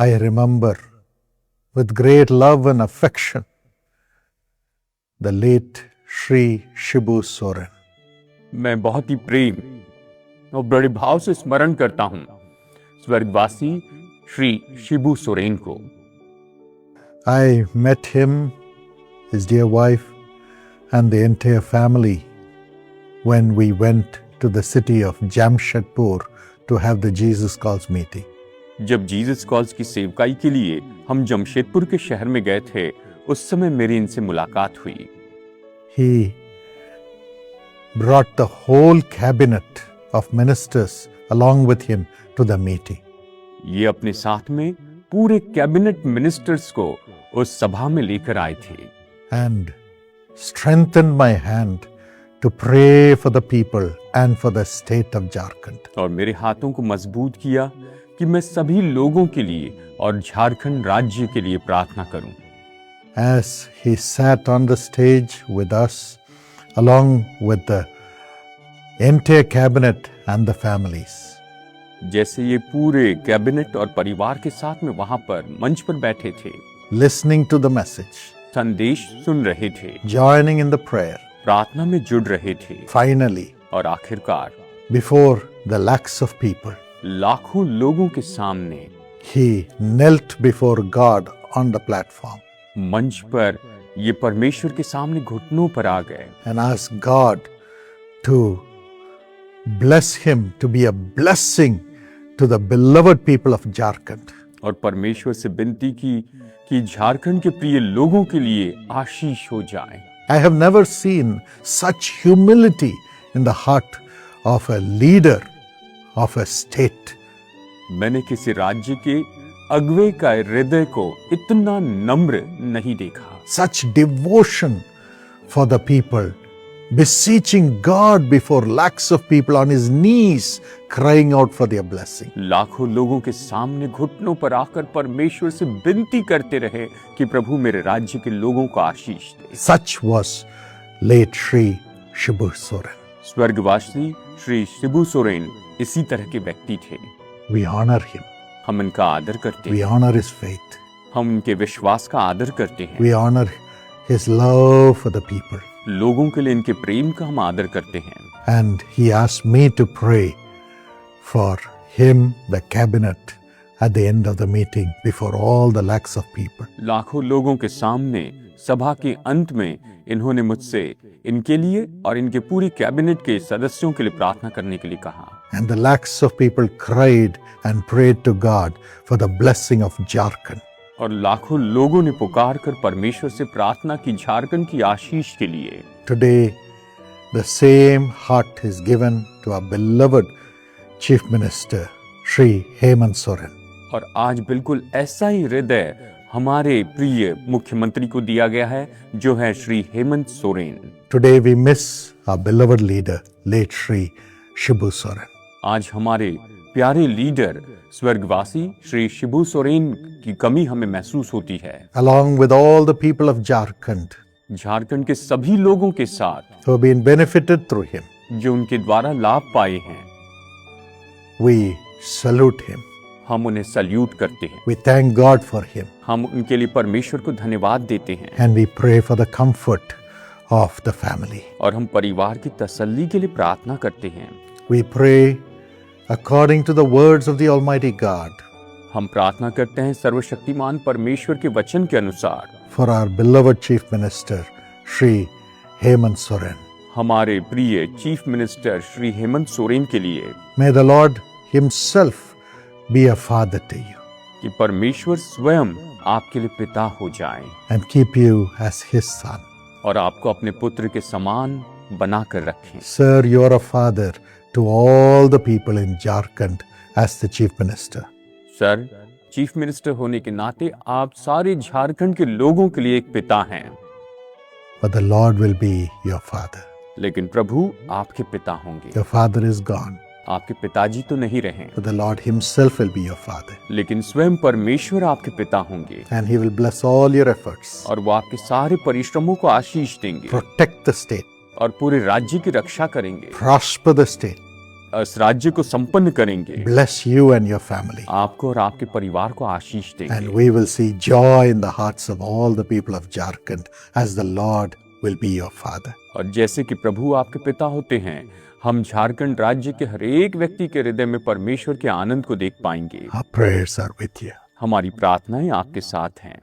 I remember with great love and affection the late Sri Shibu Soren. मैं बहुत ही प्रेम और बड़े भाव से स्मरण करता हूँ स्वर्गवासी श्री शिबू सोरेन को। I met him, his dear wife, and the entire family when we went to the city of Jamshedpur to have the Jesus Calls meeting. जब जीसस कॉल्स की सेवकाई के लिए हम जमशेदपुर के शहर में गए थे, उस समय मेरी इनसे मुलाकात हुई। He brought the whole cabinet of ministers along with him to the meeting. ये अपने साथ में पूरे कैबिनेट मिनिस्टर्स को उस सभा में लेकर आए थे And strengthened my hand to pray for the people and for the state of Jharkhand. और मेरे हाथों को मजबूत किया कि मैं सभी लोगों के लिए और झारखंड राज्य के लिए प्रार्थना करूं। As he sat on the stage with us, along with the entire cabinet and the families, जैसे ये पूरे कैबिनेट और परिवार के साथ में वहां पर मंच पर बैठे थे, listening to the message, संदेश सुन रहे थे, joining in the prayer, प्रार्थना में जुड़ रहे थे, finally, और आखिरकार before the lakhs of people, लाखों लोगों के सामने he knelt before God on the platform मंच पर ये परमेश्वर के सामने घुटनों पर आ गए and asked God to bless him to be a blessing to the beloved people of Jharkhand. और परमेश्वर से विनती की कि झारखंड के प्रिय लोगों के लिए आशीष हो जाए। I have never seen such humility in the heart of a leader of a state. मैंने किसी राज्य के अगुवे का हृदय को इतना नम्र नहीं देखा। Such devotion for the people, beseeching God before lakhs of people on his knees, crying out for their blessing. लाखों लोगों के सामने घुटनों पर आकर परमेश्वर से विनती करते रहे कि प्रभु मेरे राज्य के लोगों को आशीष दे। Such was late Sri Shibu Soren. स्वर्गवासी श्री शिबू सोरेन इसी तरह के व्यक्ति थे। We honor him. हम इनका आदर करते We हैं, honor his faith. हम उनके विश्वास का आदर करते हैं, We honor his love for the people. लोगों के लिए इनके प्रेम का हम आदर करते हैं। And he asked me to pray for him, the cabinet, at the end of the meeting before all the lakhs of people. लाखों लोगों के सामने सभा के अंत में इन्होंने मुझसे इनके लिए और इनके पूरी कैबिनेट के सदस्यों के लिए प्रार्थना करने के लिए कहा। And the lakhs of people cried and prayed to God for the blessing of Jharkhand. और लाखों लोगों ने पुकार कर परमेश्वर से प्रार्थना की झारखंड की आशीष के लिए। Today, the same heart is given to our beloved Chief Minister, Sri Hemant Soren. और आज बिल्कुल ऐसा ही हृदय हमारे प्रिय मुख्यमंत्री को दिया गया है, जो है Shri Hemant Soren. Today we miss our beloved leader, late Sri Shibu Soren. आज हमारे प्यारे लीडर स्वर्गवासी श्री शिबू सोरेन की कमी हमें महसूस होती है। Along with all the people of Jharkhand Jharkhand के सभी लोगों के साथ who have been benefited through him, जो उनके द्वारा लाभ पाए हैं, we salute him. हम उन्हें सल्यूट करते हैं। We thank God for him हम उनके लिए परमेश्वर को धन्यवाद देते हैं and we pray for the comfort of the family. और हम परिवार की तसल्ली के लिए प्रार्थना करते हैं। We pray according to the words of the Almighty God हम प्रार्थना करते हैं सर्वशक्तिमान परमेश्वर के वचन के अनुसार for our beloved Chief Minister, Sri Hemant Soren. हमारे प्रिय चीफ मिनिस्टर श्री हेमंत सोरेन के लिए। May the Lord himself be a father to you कि परमेश्वर स्वयं आपके लिए पिता हो जाए and keep you as his son. और आपको अपने पुत्र के समान बनाकर रखें। Sir, you are a father to all the people in Jharkhand as the Chief Minister. Sir, chief minister होने के नाते आप सारे झारखंड के लोगों के लिए एक पिता हैं, But the Lord will be your father. लेकिन प्रभु आपके पिता होंगे। Your father is gone, आपके पिताजी तो नहीं रहे, but the Lord himself will be your father. लेकिन स्वयं परमेश्वर आपके पिता होंगे And he will bless all your efforts. और वो आपके सारे परिश्रमों को आशीष देंगे Protect the state. और पूरे राज्य की रक्षा करेंगे, Prosper the state. इस राज्य को संपन्न करेंगे, bless you and your family. आपको और आपके परिवार को आशीष And देंगे, we will see joy in the hearts of all the people of Jharkhand as the Lord will be your Father. और जैसे कि प्रभु आपके पिता होते हैं, हम झारखंड राज्य के हर एक व्यक्ति के हृदय में परमेश्वर के आनंद को देख पाएंगे। Our prayers are with you. हमारी प्रार्थनाएं आपके साथ हैं।